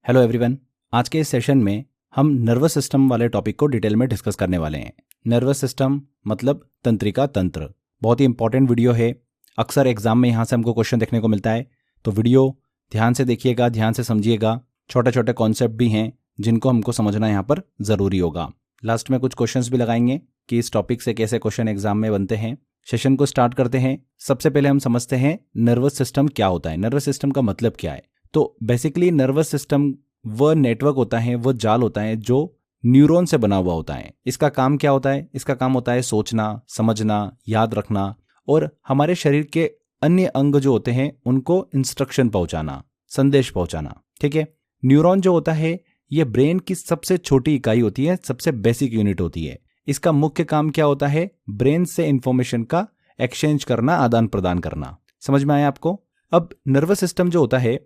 Hello everyone. आज के इस सेशन में हम नर्वस सिस्टम वाले टॉपिक को डिटेल में डिस्कस करने वाले हैं। नर्वस सिस्टम मतलब तंत्रिका तंत्र। बहुत ही इंपॉर्टेंट वीडियो है। अक्सर एग्जाम में यहाँ से हमको क्वेश्चन देखने को मिलता है, तो वीडियो ध्यान से देखिएगा, ध्यान से समझिएगा। छोटे छोटे कॉन्सेप्ट भी हैं जिनको हमको समझना यहाँ पर ज़रूरी होगा। लास्ट में कुछ क्वेश्चंस भी लगाएंगे कि इस टॉपिक से कैसे क्वेश्चन एग्जाम में बनते हैं। सेशन को स्टार्ट करते हैं। सबसे पहले हम समझते हैं नर्वस सिस्टम क्या होता है, नर्वस सिस्टम का मतलब क्या है। तो बेसिकली नर्वस सिस्टम वह नेटवर्क होता है, वह जाल होता है जो न्यूरॉन से बना हुआ होता है। इसका काम क्या होता है? इसका काम होता है सोचना, समझना, याद रखना और हमारे शरीर के अन्य अंग जो होते हैं उनको इंस्ट्रक्शन पहुंचाना, संदेश पहुंचाना। ठीक है। न्यूरॉन जो होता है यह ब्रेन की सबसे छोटी इकाई होती है, सबसे बेसिक यूनिट होती है। इसका मुख्य काम क्या होता है? ब्रेन से इंफॉर्मेशन का एक्सचेंज करना, आदान प्रदान करना। समझ में आया आपको? अब नर्वस सिस्टम जो होता है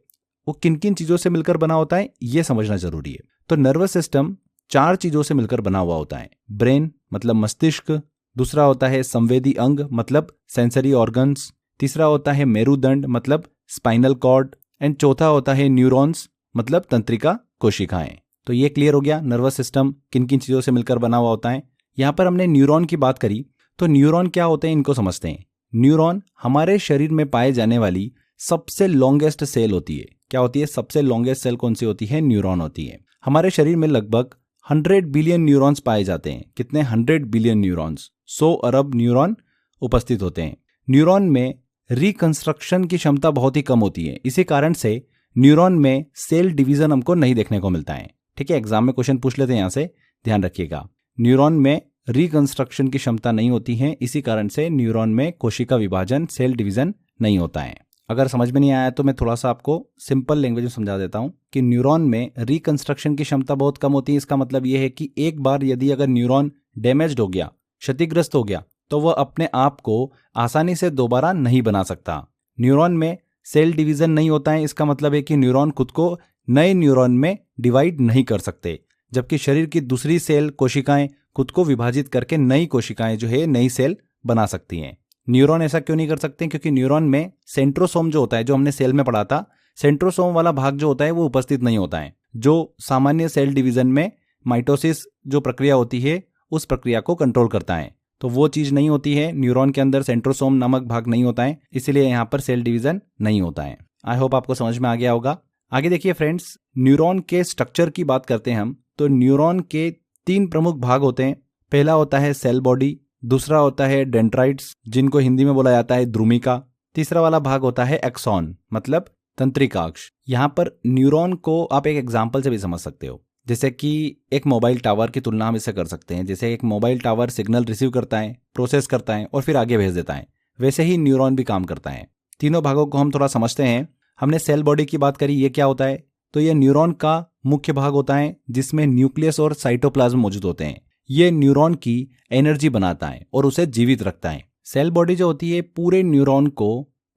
वो किन किन चीजों से मिलकर बना होता है ये समझना जरूरी है। तो नर्वस सिस्टम 4 चीजों से मिलकर बना हुआ होता है। ब्रेन मतलब मस्तिष्क, दूसरा होता है संवेदी अंग मतलब सेंसरी ऑर्गन्स, तीसरा होता है मेरुदंड मतलब स्पाइनल कॉर्ड एंड चौथा होता है न्यूरॉन्स मतलब तंत्रिका कोशिकाएं। तो ये क्लियर हो गया नर्वस सिस्टम किन किन चीजों से मिलकर बना हुआ होता है। यहां पर हमने न्यूरॉन की बात करी, तो न्यूरॉन क्या होते हैं इनको समझते हैं। न्यूरॉन हमारे शरीर में पाए जाने वाली सबसे लॉन्गेस्ट सेल होती है। क्या होती है? सबसे लॉन्गेस्ट सेल कौन सी होती है? न्यूरॉन होती है। हमारे शरीर में लगभग 100 बिलियन न्यूरॉन्स पाए जाते हैं। कितने? 100 बिलियन न्यूरॉन्स, 100 अरब न्यूरॉन उपस्थित होते हैं। न्यूरॉन में रिकंस्ट्रक्शन की क्षमता बहुत ही कम होती है। इसी कारण से न्यूरॉन में सेल डिवीजन हमको नहीं देखने को मिलता है। ठीक है, एग्जाम में क्वेश्चन पूछ लेते हैं, यहां से ध्यान रखिएगा। न्यूरॉन में रिकंस्ट्रक्शन की क्षमता नहीं होती है, इसी कारण से न्यूरॉन में कोशिका विभाजन, सेल डिवीजन नहीं होता है। अगर समझ में नहीं आया तो मैं थोड़ा सा आपको सिंपल लैंग्वेज में समझा देता हूं कि न्यूरॉन में रिकंस्ट्रक्शन की क्षमता बहुत कम होती है। इसका मतलब यह है कि एक बार यदि अगर न्यूरॉन डैमेज्ड हो गया, क्षतिग्रस्त हो गया, तो वह अपने आप को आसानी से दोबारा नहीं बना सकता। न्यूरॉन में सेल डिवीजन नहीं होता है। इसका मतलब है कि न्यूरॉन खुद को नए न्यूरॉन में डिवाइड नहीं कर सकते, जबकि शरीर की दूसरी सेल कोशिकाएं खुद को विभाजित करके नई कोशिकाएं जो है नई सेल बना सकती हैं। न्यूरॉन ऐसा क्यों नहीं कर सकते? क्योंकि न्यूरॉन में सेंट्रोसोम जो होता है, जो हमने सेल में पढ़ा था, सेंट्रोसोम वाला भाग जो होता है वो उपस्थित नहीं होता है, जो सामान्य सेल डिवीजन में माइटोसिस जो प्रक्रिया होती है उस प्रक्रिया को कंट्रोल करता है। तो वो चीज नहीं होती है, न्यूरॉन के अंदर सेंट्रोसोम नामक भाग नहीं होता है, इसीलिए यहाँ पर सेल डिवीजन नहीं होता है। आई होप आपको समझ में आ गया होगा। आगे देखिए फ्रेंड्स, न्यूरॉन के स्ट्रक्चर की बात करते हैं हम, तो न्यूरॉन के 3 प्रमुख भाग होते हैं। पहला होता है सेल बॉडी, दूसरा होता है डेंड्राइट्स जिनको हिंदी में बोला जाता है द्रुमिका, तीसरा वाला भाग होता है एक्सॉन मतलब तंत्रिकाक्ष। यहाँ पर न्यूरॉन को आप एक एग्जाम्पल से भी समझ सकते हो, जैसे कि एक मोबाइल टावर की तुलना हम इससे कर सकते हैं। जैसे एक मोबाइल टावर सिग्नल रिसीव करता है, प्रोसेस करता है और फिर आगे भेज देता है, वैसे ही न्यूरॉन भी काम करता है। तीनों भागों को हम थोड़ा समझते हैं। हमने सेल बॉडी की बात करी, ये क्या होता है? तो ये न्यूरॉन का मुख्य भाग होता है जिसमें न्यूक्लियस और साइटोप्लाज्म मौजूद होते हैं। ये न्यूरॉन की एनर्जी बनाता है और उसे जीवित रखता है। सेल बॉडी जो होती है पूरे न्यूरॉन को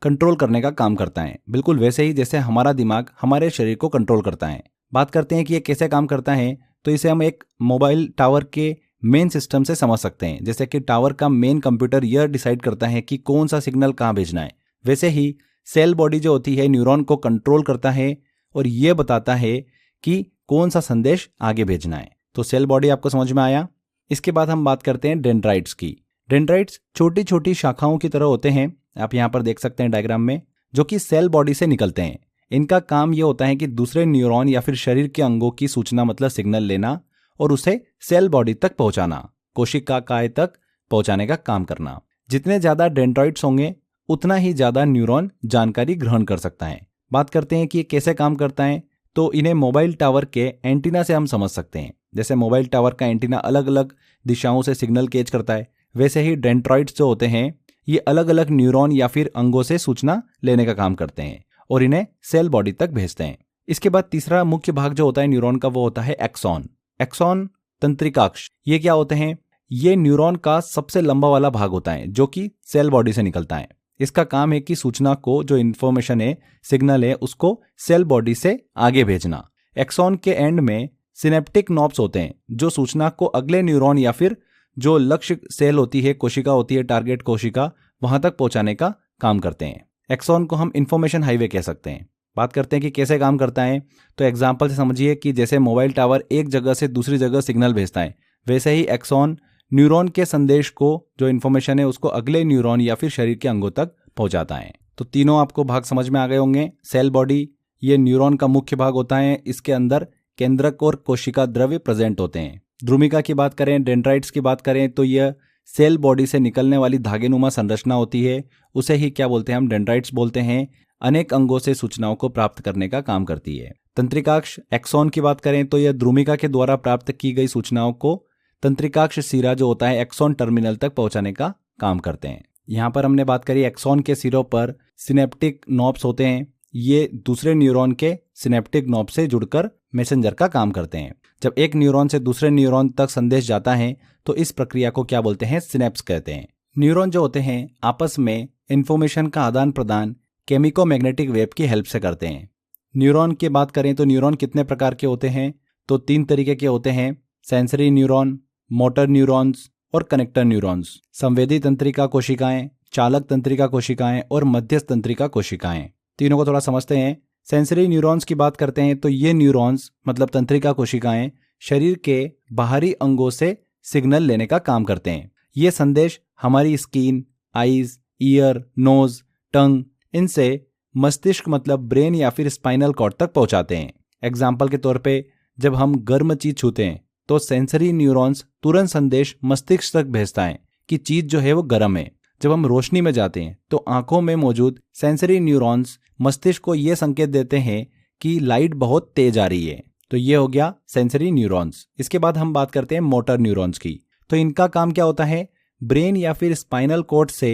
कंट्रोल करने का काम करता है, बिल्कुल वैसे ही जैसे हमारा दिमाग हमारे शरीर को कंट्रोल करता है। बात करते हैं कि ये कैसे काम करता है, तो इसे हम एक मोबाइल टावर के मेन सिस्टम से समझ सकते हैं। जैसे कि टावर का मेन कंप्यूटर यह डिसाइड करता है कि कौन सा सिग्नल कहाँ भेजना है, वैसे ही सेल बॉडी जो होती है न्यूरॉन को कंट्रोल करता है और यह बताता है कि कौन सा संदेश आगे भेजना है। तो सेल बॉडी आपको समझ में आया। इसके बाद हम बात करते हैं डेंड्राइट्स की। डेंड्राइट्स छोटी छोटी शाखाओं की तरह होते हैं, आप यहाँ पर देख सकते हैं डायग्राम में, जो कि सेल बॉडी से निकलते हैं। इनका काम यह होता है कि दूसरे न्यूरॉन या फिर शरीर के अंगों की सूचना मतलब सिग्नल लेना और उसे सेल बॉडी तक पहुंचाना, कोशिका काय तक पहुंचाने का काम करना। जितने ज्यादा डेंड्राइट्स होंगे उतना ही ज्यादा न्यूरॉन जानकारी ग्रहण कर सकता है। बात करते हैं कि ये कैसे काम करता है, तो इन्हें मोबाइल टावर के एंटीना से हम समझ सकते हैं। जैसे मोबाइल टावर का एंटीना अलग अलग दिशाओं से सिग्नल कैच करता है, वैसे ही डेंड्राइट्स जो होते हैं ये अलग अलग न्यूरॉन या फिर अंगों से सूचना लेने का काम करते हैं और इन्हें सेल बॉडी तक भेजते हैं। इसके बाद तीसरा मुख्य भाग जो होता है न्यूरॉन का वो होता है एक्सॉन। एक्सॉन तंत्रिकाक्ष। ये क्या होते हैं? ये न्यूरॉन का सबसे लंबा वाला भाग होता है जो कि सेल बॉडी से निकलता है। इसका काम है कि सूचना को, जो इन्फॉर्मेशन है, सिग्नल है, उसको सेल बॉडी से आगे भेजना। एक्सॉन के एंड में सिनेप्टिक नॉब्स होते हैं जो सूचना को अगले न्यूरॉन या फिर जो लक्ष्य सेल होती है, कोशिका होती है, टारगेट कोशिका, वहां तक पहुंचाने का काम करते हैं। एक्सॉन को हम इंफॉर्मेशन हाईवे कह सकते हैं। बात करते हैं कि कैसे काम करता है, तो एग्जाम्पल से समझिए कि जैसे मोबाइल टावर एक जगह से दूसरी जगह सिग्नल भेजता है, वैसे ही एक्सॉन न्यूरॉन के संदेश को, जो इन्फॉर्मेशन है उसको अगले न्यूरॉन या फिर शरीर के अंगों तक पहुंचाता है। तो तीनों आपको भाग समझ में आ गए होंगे। सेल बॉडी, ये न्यूरॉन का मुख्य भाग होता है, इसके अंदर केंद्रक और कोशिका द्रव्य प्रेजेंट होते हैं। ध्रुमिका की बात करें, डेंड्राइट्स की बात करें, तो यह सेल बॉडी से निकलने वाली धागेनुमा संरचना होती है, उसे ही क्या बोलते हैं, हम डेंड्राइट्स बोलते हैं। अनेक अंगों से सूचनाओं को प्राप्त करने का काम करती है। तंत्रिकाक्ष एक्सॉन की बात करें तो यह ध्रुमिका के द्वारा प्राप्त की गई सूचनाओं को तंत्रिकाक्ष सिरा जो होता है एक्सॉन टर्मिनल तक पहुंचाने का काम करते हैं। यहाँ पर हमने बात करी एक्सॉन के सिरों पर सिनेप्टिक नॉब्स होते हैं, ये दूसरे न्यूरॉन के सिनेप्टिक नॉब से जुड़कर मैसेंजर का काम करते हैं। जब एक न्यूरॉन से दूसरे न्यूरॉन तक संदेश जाता है तो इस प्रक्रिया को क्या बोलते हैं, सिनेप्स कहते हैं। न्यूरॉन जो होते हैं आपस में इंफॉर्मेशन का आदान प्रदान केमिको मैग्नेटिक वेव की हेल्प से करते हैं। न्यूरॉन की बात करें तो न्यूरॉन कितने प्रकार के होते हैं, तो 3 तरीके के होते हैं, सेंसरी न्यूरॉन, मोटर न्यूरॉन्स और कनेक्टर न्यूरॉन्स। संवेदी तंत्रिका कोशिकाएं, चालक तंत्रिका कोशिकाएं और मध्यस्थ तंत्रिका कोशिकाएं। तीनों को थोड़ा समझते हैं। सेंसरी न्यूरॉन्स की बात करते हैं तो ये न्यूरॉन्स मतलब तंत्रिका कोशिकाएं शरीर के बाहरी अंगों से सिग्नल लेने का काम करते हैं। ये संदेश हमारी स्किन, आईज, ईयर, नोज, टंग, इनसे मस्तिष्क मतलब ब्रेन या फिर स्पाइनल कॉर्ड तक पहुंचाते हैं। एग्जाम्पल के तौर पे जब हम गर्म चीज छूते हैं तो सेंसरी न्यूरॉन्स तुरंत संदेश मस्तिष्क तक भेजता है कि चीज जो है वो गर्म है। जब हम रोशनी में जाते हैं तो आंखों में मौजूद सेंसरी न्यूरॉन्स मस्तिष्क को ये संकेत देते हैं कि लाइट बहुत तेज आ रही है। तो ये हो गया सेंसरी न्यूरॉन्स। इसके बाद हम बात करते हैं मोटर न्यूरॉन्स की। तो इनका काम क्या होता है, ब्रेन या फिर स्पाइनल कॉर्ड से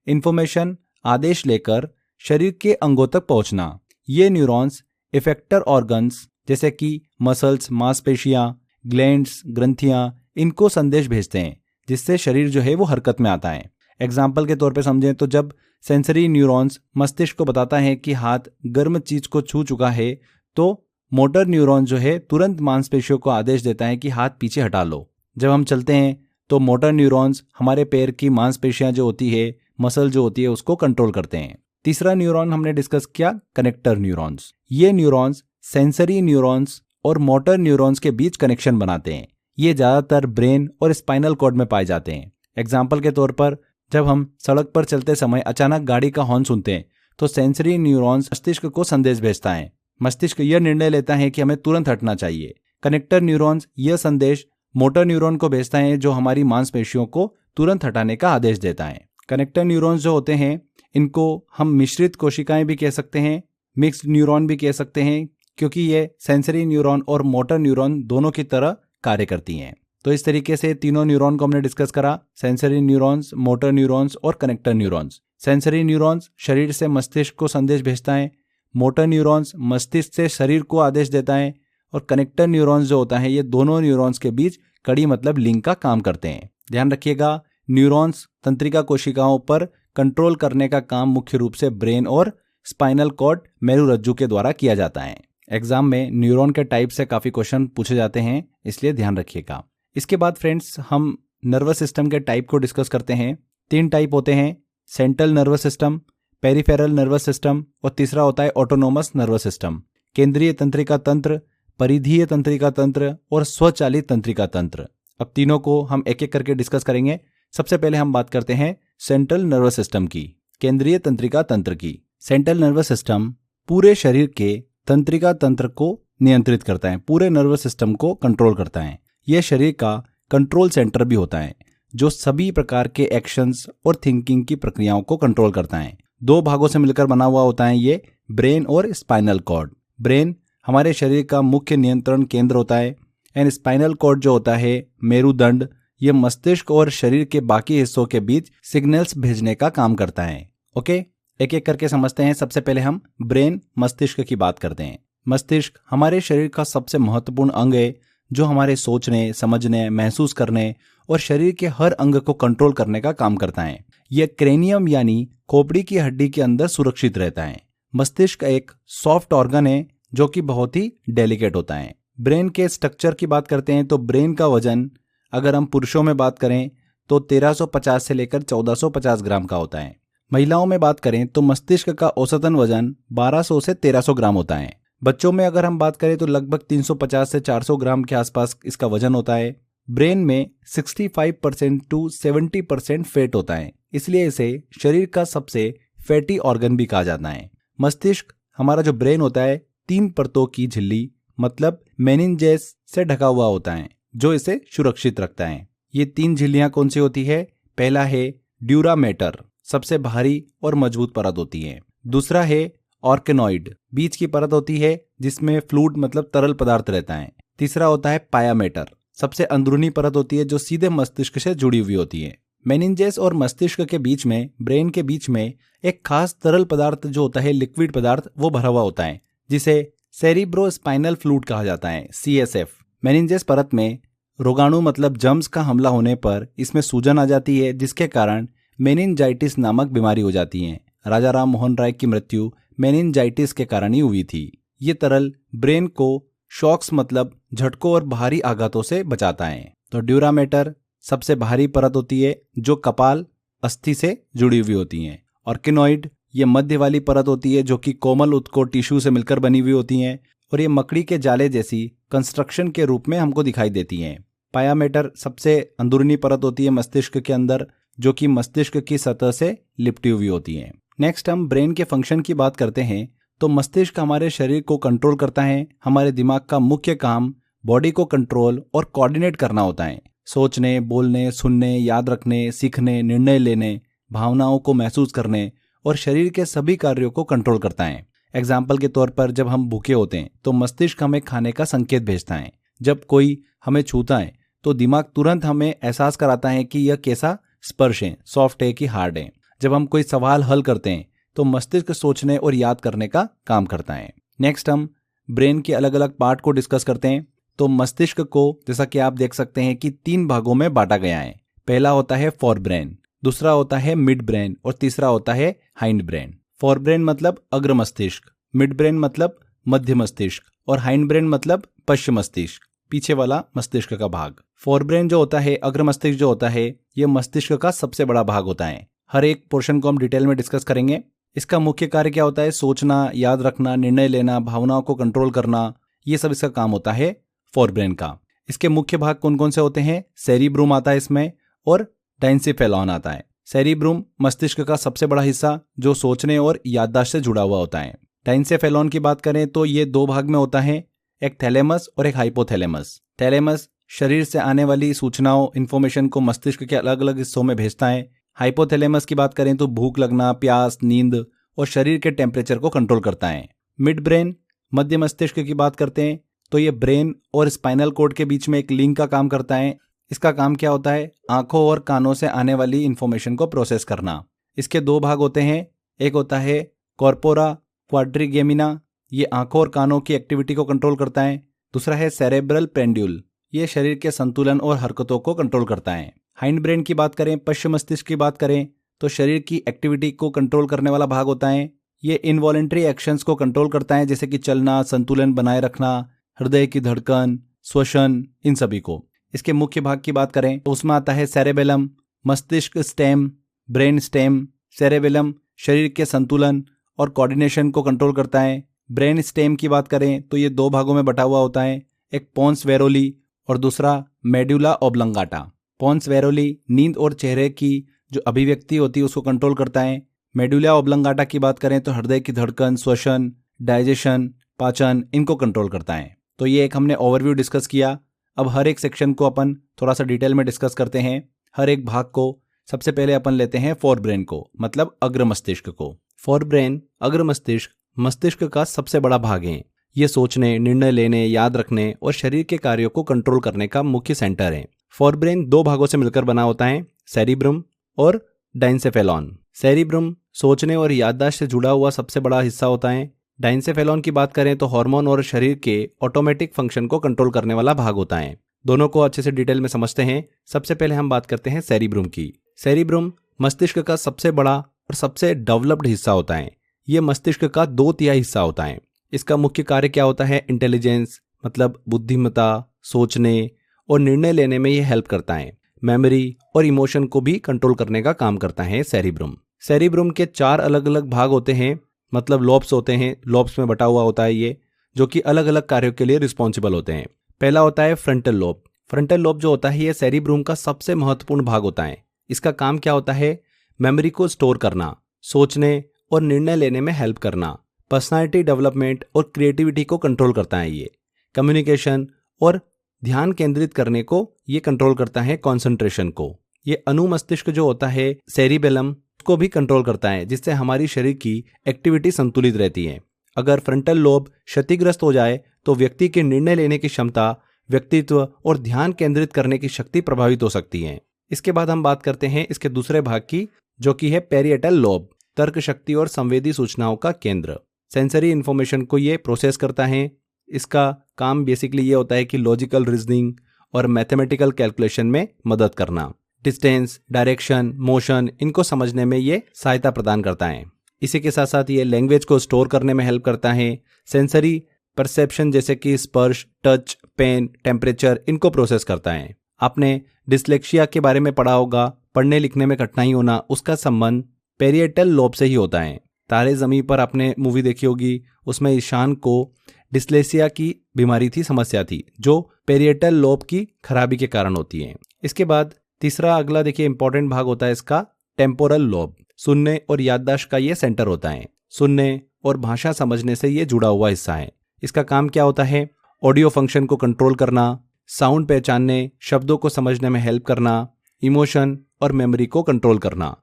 इंफॉर्मेशन आदेश लेकर शरीर के अंगों तक पहुंचना। ये न्यूरॉन्स इफेक्टर ऑर्गन्स जैसे कि मसल्स, मांसपेशियां, ग्लैंड्स, ग्रंथियां, इनको संदेश भेजते हैं जिससे शरीर जो है वो हरकत में आता है। एग्जाम्पल के तौर पे समझें तो जब सेंसरी न्यूरॉन्स मस्तिष्क को बताता है कि हाथ गर्म चीज को छू चुका है तो मोटर न्यूरॉन जो है तुरंत मांसपेशियों को आदेश देता है कि हाथ पीछे हटा लो। जब हम चलते हैं तो मोटर न्यूरॉन्स हमारे पैर की मांसपेशियां जो होती है, मसल जो होती है, उसको कंट्रोल करते हैं। तीसरा न्यूरॉन हमने डिस्कस किया, कनेक्टर न्यूरॉन्स। ये न्यूरॉन्स सेंसरी न्यूरॉन्स और मोटर न्यूरॉन्स के बीच कनेक्शन बनाते हैं। ये ज्यादातर ब्रेन और स्पाइनल कॉर्ड में पाए जाते हैं। एग्जाम्पल के तौर पर जब हम सड़क पर चलते समय अचानक गाड़ी का हॉर्न सुनते हैं तो सेंसरी न्यूरॉन्स मस्तिष्क को संदेश भेजता है। मस्तिष्क यह निर्णय लेता है कि हमें तुरंत हटना चाहिए। कनेक्टर न्यूरॉन्स यह संदेश मोटर न्यूरॉन को भेजता है जो हमारी मांसपेशियों को तुरंत हटाने का आदेश देता है। कनेक्टर न्यूरॉन्स जो होते हैं इनको हम मिश्रित कोशिकाएं भी कह सकते हैं, मिक्स्ड न्यूरॉन भी कह सकते हैं, क्योंकि ये सेंसरी न्यूरॉन और मोटर न्यूरॉन दोनों की तरह कार्य करती हैं। तो इस तरीके से तीनों न्यूरॉन को हमने डिस्कस करा, सेंसरी न्यूरॉन्स, मोटर न्यूरॉन्स और कनेक्टर न्यूरॉन्स। सेंसरी न्यूरॉन्स शरीर से मस्तिष्क को संदेश भेजता है, मोटर न्यूरॉन्स मस्तिष्क से शरीर को आदेश देता है और कनेक्टर न्यूरॉन्स जो होता है ये दोनों न्यूरॉन्स के बीच कड़ी मतलब लिंक का काम करते हैं। ध्यान रखिएगा, न्यूरॉन्स तंत्रिका कोशिकाओं पर कंट्रोल करने का काम मुख्य रूप से ब्रेन और स्पाइनल कॉर्ड मेरुरज्जु के द्वारा किया जाता है। एग्जाम में न्यूरॉन के टाइप से काफी क्वेश्चन पूछे जाते हैं, इसलिए ध्यान रखिएगा। इसके बाद फ्रेंड्स हम नर्वस सिस्टम के टाइप को डिस्कस करते हैं। 3 टाइप होते हैं, central nervous system, peripheral nervous system और तीसरा होता है ऑटोनोमस नर्वस सिस्टम। केंद्रीय तंत्रिका तंत्र, परिधीय तंत्रिका तंत्र और स्वचालित तंत्रिका तंत्र। अब तीनों को हम एक एक करके डिस्कस करेंगे। सबसे पहले हम बात करते हैं सेंट्रल नर्वस सिस्टम की, केंद्रीय तंत्रिका तंत्र की। सेंट्रल नर्वस सिस्टम पूरे शरीर के तंत्रिका तंत्र को नियंत्रित करता है, पूरे नर्वस सिस्टम को कंट्रोल करता है। यह शरीर का कंट्रोल सेंटर भी होता है जो सभी प्रकार के एक्शंस और थिंकिंग की प्रक्रियाओं को कंट्रोल करता है। 2 भागों से मिलकर बना हुआ होता है ये, ब्रेन और स्पाइनल कॉर्ड। ब्रेन हमारे शरीर का मुख्य नियंत्रण केंद्र होता है एंड स्पाइनल कॉर्ड जो होता है मेरुदंड, ये मस्तिष्क और शरीर के बाकी हिस्सों के बीच सिग्नल्स भेजने का काम करता है। ओके, एक एक करके समझते हैं। सबसे पहले हम ब्रेन मस्तिष्क की बात करते हैं। मस्तिष्क हमारे शरीर का सबसे महत्वपूर्ण अंग है जो हमारे सोचने, समझने, महसूस करने और शरीर के हर अंग को कंट्रोल करने का काम करता है। यह क्रेनियम यानी खोपड़ी की हड्डी के अंदर सुरक्षित रहता है। मस्तिष्क एक सॉफ्ट ऑर्गन है जो कि बहुत ही डेलिकेट होता है। ब्रेन के स्ट्रक्चर की बात करते हैं तो ब्रेन का वजन अगर हम पुरुषों में बात करें तो 1350 से लेकर 1450 ग्राम का होता है। महिलाओं में बात करें तो मस्तिष्क का औसतन वजन 1200 से 1300 ग्राम होता है। बच्चों में अगर हम बात करें तो लगभग 350 से 400 ग्राम के आसपास इसका वजन होता है। ब्रेन में 65% टू 70% फैट होता है, इसलिए इसे शरीर का सबसे फैटी ऑर्गन भी कहा जाता है। मस्तिष्क, हमारा जो ब्रेन होता है, 3 परतों की झिल्ली मतलब मेनिंजेस से ढका हुआ होता है, जो इसे सुरक्षित रखता है। ये 3 झिल्लियां कौन सी होती है? पहला है ड्यूरा मैटर, सबसे भारी और मजबूत परत होती है। दूसरा है ऑर्केनॉइड, बीच की परत होती है जिसमें फ्लूइड मतलब तरल पदार्थ रहता है। तीसरा होता है पाया मैटर, सबसे अंदरूनी परत होती है जो सीधे मस्तिष्क से जुड़ी हुई होती है। मेनिंजेस और मस्तिष्क के बीच में, ब्रेन के बीच में एक खास तरल पदार्थ जो होता है, लिक्विड पदार्थ, वो भरा हुआ होता है जिसे सेरिब्रोस्पाइनल फ्लूइड कहा जाता है, CSF। मेनिंजेस परत में रोगाणु मतलब जर्म्स का हमला होने पर इसमें सूजन आ जाती है, जिसके कारण मेनिंजाइटिस नामक बीमारी हो जाती है। राजा राम मोहन राय की मृत्यु मेनिंजाइटिस के कारण ही हुई थी। ये तरल ब्रेन को शॉक्स मतलब झटकों और भारी आघातों से बचाता है। तो ड्यूरा मैटर सबसे भारी परत होती है जो कपाल अस्थि से जुड़ी हुई होती है। ऑर्केनॉइड ये मध्य वाली परत होती है जो कि कोमल उत्कोट टिश्यू से मिलकर बनी हुई होती हैं और ये मकड़ी के जाले जैसी कंस्ट्रक्शन के रूप में हमको दिखाई देती हैं। पाया मैटर सबसे अंदरूनी परत होती है मस्तिष्क के अंदर, जो कि मस्तिष्क की सतह से लिपटी हुई होती है। नेक्स्ट हम ब्रेन के फंक्शन की बात करते हैं तो मस्तिष्क हमारे शरीर को कंट्रोल करता है। हमारे दिमाग का मुख्य काम बॉडी को कंट्रोल और कोऑर्डिनेट करना होता है। सोचने, बोलने, सुनने, याद रखने, सीखने, निर्णय लेने, भावनाओं को महसूस करने और शरीर के सभी कार्यों को कंट्रोल करता है। एग्जाम्पल के तौर पर जब हम भूखे होते हैं तो मस्तिष्क हमें खाने का संकेत भेजता है। जब कोई हमें छूता है तो दिमाग तुरंत हमें एहसास कराता है कि यह कैसा स्पर्श है, सॉफ्ट है कि हार्ड है। जब हम कोई सवाल हल करते हैं तो मस्तिष्क सोचने और याद करने का काम करता है। नेक्स्ट हम ब्रेन के अलग अलग पार्ट को डिस्कस करते हैं। तो मस्तिष्क को जैसा कि आप देख सकते हैं कि 3 भागों में बांटा गया है। पहला होता है फोर ब्रेन, दूसरा होता है मिड ब्रेन और तीसरा होता है हाइंड ब्रेन। फोर ब्रेन मतलब अग्र मस्तिष्क, मिड ब्रेन मतलब मध्य मस्तिष्क और हाइंड ब्रेन मतलब पश्चिम मस्तिष्क, पीछे वाला मस्तिष्क का भाग। फोर ब्रेन जो होता है, अग्र मस्तिष्क जो होता है, यह मस्तिष्क का सबसे बड़ा भाग होता है। हर एक पोर्शन को हम डिटेल में डिस्कस करेंगे। इसका मुख्य कार्य क्या होता है? सोचना, याद रखना, निर्णय लेना, भावनाओं को कंट्रोल करना, ये सब इसका काम होता है फोर ब्रेन का। इसके मुख्य भाग कौन कौन से होते हैं? सेरिब्रूम आता है इसमें और डाइन्सेफेलॉन आता है। सेरिब्रूम मस्तिष्क का सबसे बड़ा हिस्सा जो सोचने और याददाश्त से जुड़ा हुआ होता है। डाइन्सेफेलॉन की बात करें तो ये 2 भाग में होता है, एक थैलेमस और एक हाइपोथैलेमस। थैलेमस शरीर से आने वाली सूचनाओं, इंफॉर्मेशन को मस्तिष्क के अलग अलग हिस्सों में भेजता है। हाइपोथैलेमस की बात करें तो भूख लगना, प्यास, नींद और शरीर के टेम्परेचर को कंट्रोल करता है। मिड ब्रेन मध्य मस्तिष्क की बात करते हैं तो ये ब्रेन और स्पाइनल कॉर्ड के बीच में एक लिंक का काम करता है। इसका काम क्या होता है? आंखों और कानों से आने वाली इंफॉर्मेशन को प्रोसेस करना। इसके 2 भाग होते हैं, एक होता है कॉर्पोरा क्वाड्रिगेमिना, ये आंखों और कानों की एक्टिविटी को कंट्रोल करता है। दूसरा है सेरेब्रल पेंड्यूल, ये शरीर के संतुलन और हरकतों को कंट्रोल करता है। हाइंड ब्रेन की बात करें, पश्चिम मस्तिष्क की बात करें तो शरीर की एक्टिविटी को कंट्रोल करने वाला भाग होता है। ये इनवॉलेंट्री एक्शंस को कंट्रोल करता है, जैसे कि चलना, संतुलन बनाए रखना, हृदय की धड़कन, श्वसन, इन सभी को। इसके मुख्य भाग की बात करें तो उसमें आता है सेरेबेलम, मस्तिष्क स्टेम, ब्रेन स्टेम। सेरेबेलम शरीर के संतुलन और कोऑर्डिनेशन को कंट्रोल करता है। ब्रेन स्टेम की बात करें तो ये 2 भागों में बटा हुआ होता है, एक पोन्स वेरोली और दूसरा मेडुला ओब्लंगाटा। पोन्स वेरोली नींद और चेहरे की जो अभिव्यक्ति होती है उसको कंट्रोल करता है। मेडुला ओब्लंगाटा की बात करें तो हृदय की धड़कन, श्वसन, डाइजेशन, पाचन, इनको कंट्रोल करता है। तो ये एक हमने ओवरव्यू डिस्कस किया। अब हर एक सेक्शन को अपन थोड़ा सा डिटेल में डिस्कस करते हैं, हर एक भाग को। सबसे पहले अपन लेते हैं फोर ब्रेन को, मतलब अग्र मस्तिष्क को। फोर ब्रेन, अग्र मस्तिष्क, मस्तिष्क का सबसे बड़ा भाग है। ये सोचने, निर्णय लेने, याद रखने और शरीर के कार्यों को कंट्रोल करने का मुख्य सेंटर है। फोर ब्रेन 2 भागों से मिलकर बना होता है, सेरिब्रम और डाइन्सेफेलॉन। सेरिब्रम सोचने और याददाश्त से जुड़ा हुआ सबसे बड़ा हिस्सा होता है। डाइन्सेफेलॉन की बात करें तो हार्मोन और शरीर के ऑटोमेटिक फंक्शन को कंट्रोल करने वाला भाग होता है। दोनों को अच्छे से डिटेल में समझते हैं। सबसे पहले हम बात करते हैं सेरिब्रम की। सेरिब्रम मस्तिष्क का सबसे बड़ा और सबसे डेवलप्ड हिस्सा होता है। यह मस्तिष्क का 2/3 हिस्सा होता है। इसका मुख्य कार्य क्या होता है? इंटेलिजेंस मतलब बुद्धिमत्ता, सोचने और निर्णय लेने में यह हेल्प करता है। मेमोरी और इमोशन को भी कंट्रोल करने का काम करता है सेरिब्रम। सेरिब्रम के 4 अलग अलग भाग होते हैं, मतलब लोब्स होते हैं, लोब्स में बटा हुआ होता है ये, जो कि अलग अलग कार्यों के लिए रिस्पॉन्सिबल होते हैं। पहला होता है फ्रंटल लोब। फ्रंटल लोब जो होता है ये सेरिब्रम का सबसे महत्वपूर्ण भाग होता है। इसका काम क्या होता है? मेमोरी को स्टोर करना, सोचने और निर्णय लेने में हेल्प करना, पर्सनालिटी डेवलपमेंट और क्रिएटिविटी को कंट्रोल करता है ये, कम्युनिकेशन और ध्यान केंद्रित करने को ये कंट्रोल करता है, कंसंट्रेशन को। ये अनुमस्तिष्क जो होता है सेरिबेलम को भी कंट्रोल करता है, जिससे हमारी शरीर की एक्टिविटी संतुलित रहती है। अगर फ्रंटल लोब क्षतिग्रस्त हो जाए तो व्यक्ति के निर्णय लेने की क्षमता, व्यक्तित्व और ध्यान केंद्रित करने की शक्ति प्रभावित हो सकती है। इसके बाद हम बात करते हैं इसके दूसरे भाग की, जो कि है पेरिएटल लोब, तर्क शक्ति और संवेदी सूचनाओं का केंद्र। सेंसरी इंफॉर्मेशन को ये प्रोसेस करता है। इसका काम बेसिकली ये होता है कि लॉजिकल रीजनिंग और मैथमेटिकल कैलकुलेशन में मदद करना, डिस्टेंस, डायरेक्शन, मोशन, इनको समझने में ये सहायता प्रदान करता है। इसी के साथ साथ ये लैंग्वेज को स्टोर करने में हेल्प करता है। सेंसरी परसेप्शन जैसे कि स्पर्श, टच, पेन, टेम्परेचर, इनको प्रोसेस करता है। आपने डिस्लेक्सिया के बारे में पढ़ा होगा, पढ़ने लिखने में कठिनाई होना, उसका संबंध पेरिएटल लोब से ही होता है। तारे ज़मीं पर आपने मूवी देखी होगी, उसमें ईशान को डिस्लेक्सिया की बीमारी थी, समस्या थी, जो पेरिएटल लोब की खराबी के कारण होती है। इसके बाद तीसरा अगला देखिए इंपॉर्टेंट भाग होता है इसका टेम्पोरल लोब। सुनने और याददाश्त का ये सेंटर होता है। सुनने और भाषा समझने से ये जुड़ा हुआ हिस्सा है। इसका काम क्या होता है? ऑडियो फंक्शन को कंट्रोल करना, साउंड पहचानने, शब्दों को समझने में हेल्प करना, इमोशन और मेमोरी को कंट्रोल करना।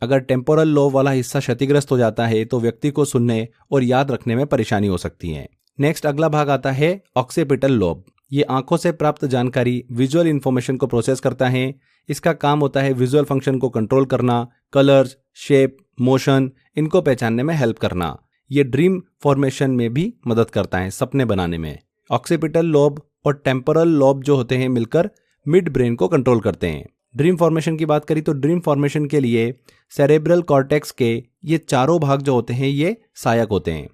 अगर टेम्पोरल लोब वाला हिस्सा क्षतिग्रस्त हो जाता है तो व्यक्ति को सुनने और याद रखने में परेशानी हो सकती है। नेक्स्ट अगला भाग आता है ऑक्सीपिटल लोब। ये आंखों से प्राप्त जानकारी, विजुअल इंफॉर्मेशन को प्रोसेस करता है। इसका काम होता है विजुअल फंक्शन को कंट्रोल करना, कलर्स, शेप, मोशन, इनको पहचानने में हेल्प करना। ये ड्रीम फॉर्मेशन में भी मदद करता है, सपने बनाने में। ऑक्सीपिटल लोब और टेम्पोरल लोब जो होते हैं मिलकर मिड ब्रेन को कंट्रोल करते हैं। ड्रीम फॉर्मेशन की बात करी तो ड्रीम फॉर्मेशन के लिए सेरेब्रल कॉर्टेक्स के ये चारों भाग जो होते हैं ये सहायक होते हैं।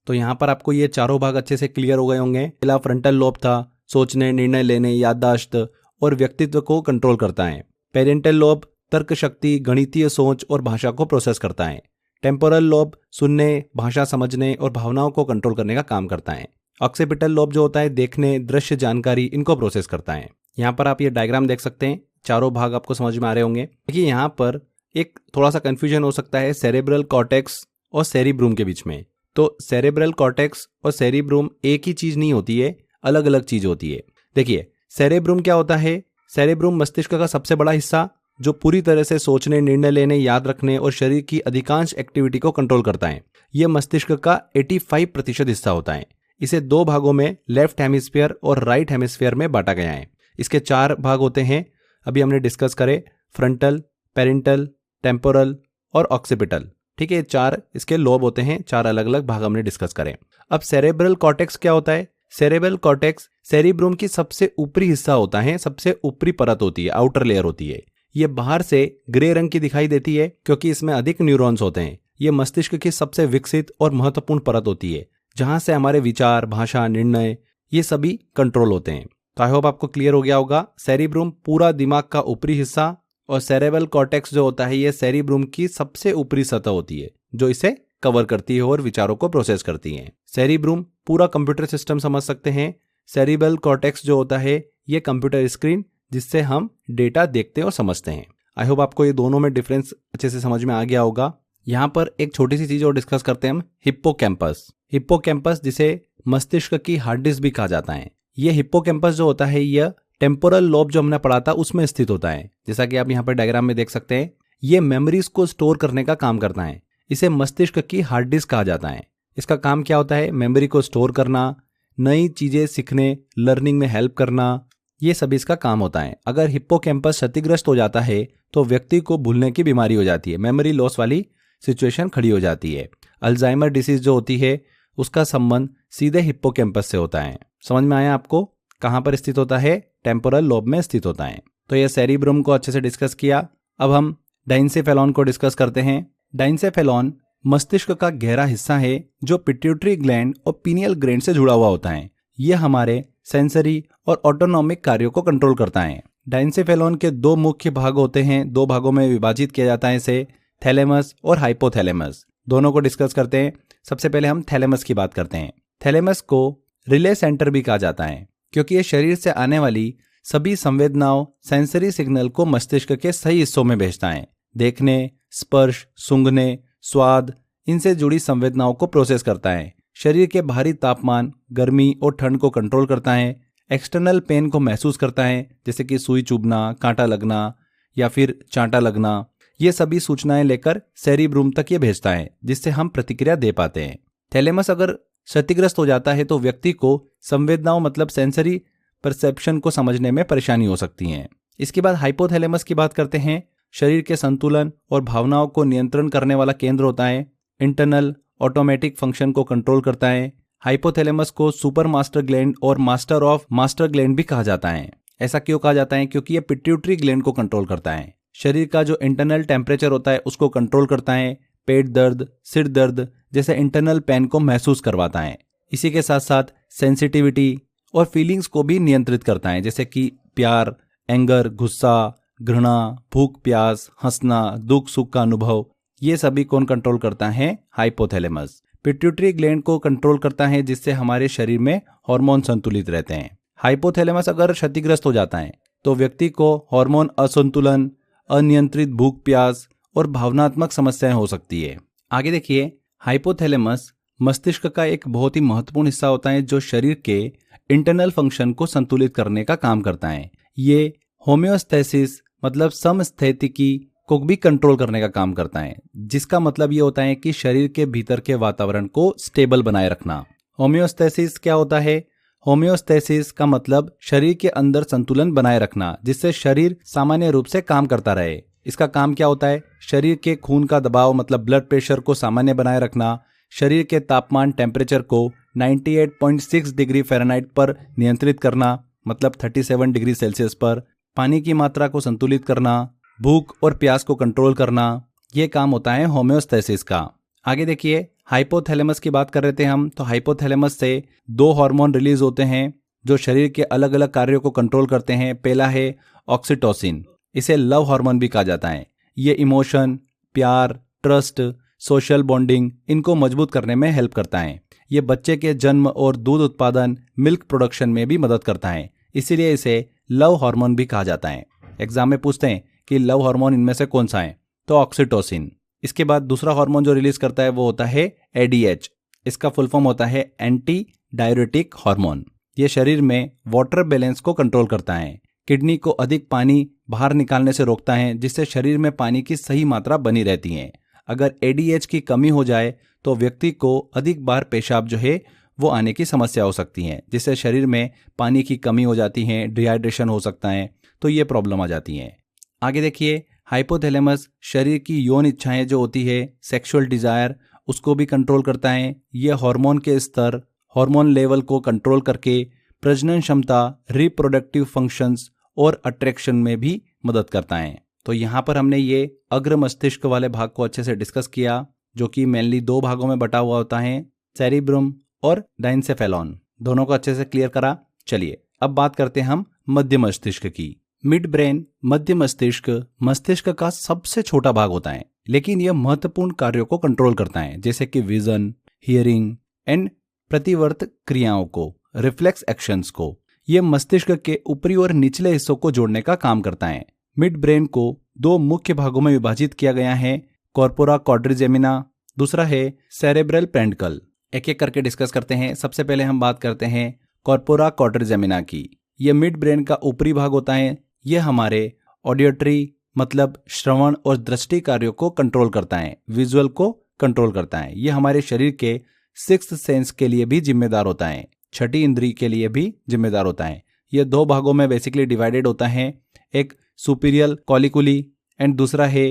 तो यहाँ पर आपको ये चारों भाग अच्छे से क्लियर हो गए होंगे। पहला फ्रंटल लोब था, सोचने, निर्णय लेने, याददाश्त और व्यक्तित्व को कंट्रोल करता है। पेरेंटल लोब तर्क शक्ति, गणितीय सोच और भाषा को प्रोसेस करता है। टेम्पोरल लोब सुनने, भाषा समझने और भावनाओं को कंट्रोल करने का काम करता है। ऑक्सीपिटल लोब जो होता है देखने, दृश्य जानकारी, इनको प्रोसेस करता है। यहाँ पर आप ये डायग्राम देख सकते हैं, चारों भाग आपको समझ में आ रहे होंगे। देखिए यहाँ पर एक थोड़ा सा कंफ्यूजन हो सकता है सेरेब्रल कॉर्टेक्स और सेरिब्रूम के बीच में। तो सेरेब्रल कॉर्टेक्स और सेरिब्रूम एक ही चीज नहीं होती है, अलग अलग चीज होती है। देखिए सेरेब्रूम क्या होता है? सेरेब्रूम मस्तिष्क का सबसे बड़ा हिस्सा जो पूरी तरह से सोचने, निर्णय लेने, याद रखने और शरीर की अधिकांश एक्टिविटी को कंट्रोल करता है। यह मस्तिष्क का 85% हिस्सा होता है। इसे दो भागों में लेफ्ट हेमिस्फीयर और राइट हेमिस्फीयर में बांटा गया है। इसके 4 भाग होते हैं, अभी हमने डिस्कस करे, फ्रंटल, पेरेंटल, टेम्पोरल और ऑक्सीपिटल। ठीक है, 4 इसके लोब होते हैं, 4 अलग अलग भाग हमने डिस्कस करें। अब सेरेब्रल कॉर्टेक्स क्या होता है? सेरेब्रल कॉर्टेक्स सेरिब्रूम की सबसे ऊपरी हिस्सा होता है, सबसे ऊपरी परत होती है, आउटर लेयर होती है। ये बाहर से ग्रे रंग की दिखाई देती है क्योंकि इसमें अधिक न्यूरॉन्स होते हैं। ये मस्तिष्क की सबसे विकसित और महत्वपूर्ण परत होती है, जहां से हमारे विचार, भाषा, निर्णय ये सभी कंट्रोल होते हैं। तो आई होप आपको क्लियर हो गया होगा। सेरिब्रूम पूरा दिमाग का ऊपरी हिस्सा और सेरेब्रल कॉर्टेक्स जो होता है ये सेरिब्रूम की सबसे ऊपरी सतह होती है, जो इसे कवर करती है और विचारों को प्रोसेस करती है। सेरिब्रूम पूरा कंप्यूटर सिस्टम समझ सकते हैं। सेरिब्रल कॉर्टेक्स जो होता है ये कंप्यूटर स्क्रीन, जिससे हम डेटा देखते हैं और समझते हैं। आई होप आपको ये दोनों में डिफरेंस अच्छे से समझ में आ गया होगा। यहाँ पर एक छोटी सी चीज और डिस्कस करते हैं हम, हिप्पोकैम्पस। हिप्पोकैम्पस जिसे मस्तिष्क की हार्ड डिस्क भी कहा जाता है। ये हिप्पोकैम्पस जो होता है यह टेम्पोरल लोब जो हमने पढ़ा था उसमें स्थित होता है। जैसा कि आप यहाँ पर डायग्राम में देख सकते हैं, ये मेमोरीज को स्टोर करने का काम करता है। इसे मस्तिष्क की हार्ड डिस्क कहा जाता है। इसका काम क्या होता है? मेमोरी को स्टोर करना, नई चीजें सीखने, लर्निंग में हेल्प करना, ये सभी इसका काम होता है। अगर हिप्पोकैम्पस क्षतिग्रस्त हो जाता है तो व्यक्ति को भूलने की बीमारी हो जाती है, मेमोरी लॉस वाली सिचुएशन खड़ी हो जाती है। अल्जाइमर डिसीज जो होती है उसका संबंध सीधे हिप्पोकैम्पस से होता है। समझ में आया आपको? कहाँ पर स्थित होता है? टेम्पोरल लोब में स्थित होता है। तो ये सेरिब्रम को अच्छे से डिस्कस किया। अब हम डाइनसेफेलॉन को डिस्कस करते हैं। डाइनसेफेलॉन मस्तिष्क का गहरा हिस्सा है जो पिट्यूटरी ग्लैंड और पीनियल ग्लैंड से जुड़ा हुआ होता है। यह हमारे सेंसरी और ऑटोनॉमिक कार्यों को कंट्रोल करता है। डाइनसेफेलॉन के 2 मुख्य भाग होते हैं, 2 भागों में विभाजित किया जाता है इसे। थैलेमस और हाइपोथैलेमस, दोनों को डिस्कस करते हैं। सबसे पहले हम थैलेमस की बात करते हैं। थैलेमस को रिले सेंटर भी कहा जाता है क्योंकि ये शरीर से आने वाली सभी संवेदनाओं, सेंसरी सिग्नल को मस्तिष्क के सही हिस्सों में भेजता है। देखने, स्पर्श, सूंघने, स्वाद, इनसे जुड़ी संवेदनाओं को प्रोसेस करता है। शरीर के बाहरी तापमान, गर्मी और ठंड को कंट्रोल करता है। एक्सटर्नल पेन को महसूस करता है, जैसे कि सुई चुभना, कांटा लगना या फिर चांटा लगना। ये सभी सूचनाएं लेकर सेरिब्रूम तक ये भेजता है, जिससे हम प्रतिक्रिया दे पाते हैं। थैलेमस अगर क्षतिग्रस्त हो जाता है तो व्यक्ति को संवेदनाओं मतलब सेंसरी परसेप्शन को समझने में परेशानी हो सकती है। इसके बाद हाइपोथैलेमस की बात करते हैं। शरीर के संतुलन और भावनाओं को नियंत्रण करने वाला केंद्र होता है। इंटरनल ऑटोमेटिक फंक्शन को कंट्रोल करता है। हाइपोथैलेमस को सुपर मास्टर ग्लैंड और मास्टर ऑफ मास्टर ग्लैंड भी कहा जाता है। ऐसा क्यों कहा जाता है? क्योंकि यह पिट्यूटरी ग्लैंड को कंट्रोल करता है। शरीर का जो इंटरनल टेम्परेचर होता है उसको कंट्रोल करता है। पेट दर्द, सिर दर्द जैसे इंटरनल पेन को महसूस करवाता है। इसी के साथ साथ सेंसिटिविटी और फीलिंग्स को भी नियंत्रित करता है, जैसे कि प्यार, एंगर, गुस्सा, घृणा, भूख, प्यास, हंसना, दुख सुख का अनुभव, ये सभी कौन कंट्रोल करता है? हाइपोथैलेमस। पिट्यूटरी ग्लैंड को कंट्रोल करता है, जिससे हमारे शरीर में हार्मोन संतुलित रहते हैं। हाइपोथैलेमस अगर क्षतिग्रस्त हो जाता है तो व्यक्ति को हार्मोन असंतुलन, अनियंत्रित भूख प्यास और भावनात्मक समस्याएं हो सकती है। आगे देखिए, हाइपोथैलेमस मस्तिष्क का एक बहुत ही महत्वपूर्ण हिस्सा होता है जो शरीर के इंटरनल फंक्शन को संतुलित करने का काम करता है। ये होम्योस्टैसिस मतलब समस्थैतिकी को भी कंट्रोल करने का काम करता है, जिसका मतलब ये होता है कि शरीर के भीतर के वातावरण को स्टेबल बनाए रखना। होम्योस्टैसिस क्या होता है? होम्योस्टैसिस का मतलब शरीर के अंदर संतुलन बनाए रखना, जिससे शरीर सामान्य रूप से काम करता रहे। इसका काम क्या होता है? शरीर के खून का दबाव मतलब ब्लड प्रेशर को सामान्य बनाए रखना, शरीर के तापमान टेम्परेचर को 98.6 डिग्री फ़ारेनहाइट पर नियंत्रित करना मतलब 37 डिग्री सेल्सियस पर, पानी की मात्रा को संतुलित करना, भूख और प्यास को कंट्रोल करना, ये काम होता है होम्योस्टैसिस का। आगे देखिए, हाइपोथैलेमस की बात कर रहे थे हम, तो हाइपोथैलेमस से 2 हार्मोन रिलीज होते हैं जो शरीर के अलग अलग कार्यों को कंट्रोल करते हैं। पहला है ऑक्सीटोसिन, इसे लव हार्मोन भी कहा जाता है। ये इमोशन, प्यार, ट्रस्ट, सोशल बॉन्डिंग इनको मजबूत करने में हेल्प करता है। ये बच्चे के जन्म और दूध उत्पादन, मिल्क प्रोडक्शन में भी मदद करता है, इसीलिए इसे लव हार्मोन भी कहा जाता है। एग्जाम में पूछते हैं कि लव हार्मोन इनमें से कौन सा है, तो ऑक्सीटोसिन। इसके बाद दूसरा हार्मोन जो रिलीज करता है वो होता है एडीएच, इसका फुल फॉर्म होता है एंटी डाययूरेटिक हार्मोन। ये शरीर में वाटर बैलेंस को कंट्रोल करता है, किडनी को अधिक पानी बाहर निकालने से रोकता है, जिससे शरीर में पानी की सही मात्रा बनी रहती है। अगर एडीएच की कमी हो जाए तो व्यक्ति को अधिक बार पेशाब जो है वो आने की समस्या हो सकती है, जिससे शरीर में पानी की कमी हो जाती है, डिहाइड्रेशन हो सकता है, तो ये प्रॉब्लम आ जाती है। आगे देखिए, हाइपोथैलेमस शरीर की यौन इच्छाएं जो होती है, सेक्सुअल डिजायर, उसको भी कंट्रोल करता है। ये हार्मोन के स्तर, हार्मोन लेवल को कंट्रोल करके प्रजनन क्षमता, रिप्रोडक्टिव फंक्शंस और अट्रैक्शन में भी मदद करता है। तो यहाँ पर हमने ये अग्र मस्तिष्क वाले भाग को अच्छे से डिस्कस किया, जो कि मेनली 2 भागों में बटा हुआ होता है, सेरिब्रम और डाइनसेफेलॉन, दोनों को अच्छे से क्लियर करा। चलिए अब बात करते हैं हम मध्य मस्तिष्क की। मिड ब्रेन, मध्य मस्तिष्क, मस्तिष्क का सबसे छोटा भाग होता है, लेकिन यह महत्वपूर्ण कार्यों को कंट्रोल करता है, जैसे कि विजन, हियरिंग एंड प्रतिवर्त क्रियाओं को, रिफ्लेक्स एक्शंस को। यह मस्तिष्क के ऊपरी और निचले हिस्सों को जोड़ने का काम करता है। मिड ब्रेन को 2 मुख्य भागों में विभाजित किया गया है, कॉर्पोरा क्वाड्रिजेमिना, दूसरा है सेरेब्रल पेंडिकल। एक एक करके डिस्कस करते हैं। सबसे पहले हम बात करते हैं कॉर्पोरा क्वाड्रिजेमिना की। यह मिड ब्रेन का ऊपरी भाग होता है। यह हमारे ऑडियोटरी मतलब श्रवण और दृष्टि कार्यों को कंट्रोल करता है, विजुअल को कंट्रोल करता है। यह हमारे शरीर के 6th सेंस के लिए भी जिम्मेदार होता है, 6ठी इंद्रिय के लिए भी जिम्मेदार होता है। यह 2 भागों में बेसिकली डिवाइडेड होता है, एक सुपीरियर कॉलिकुली एंड दूसरा है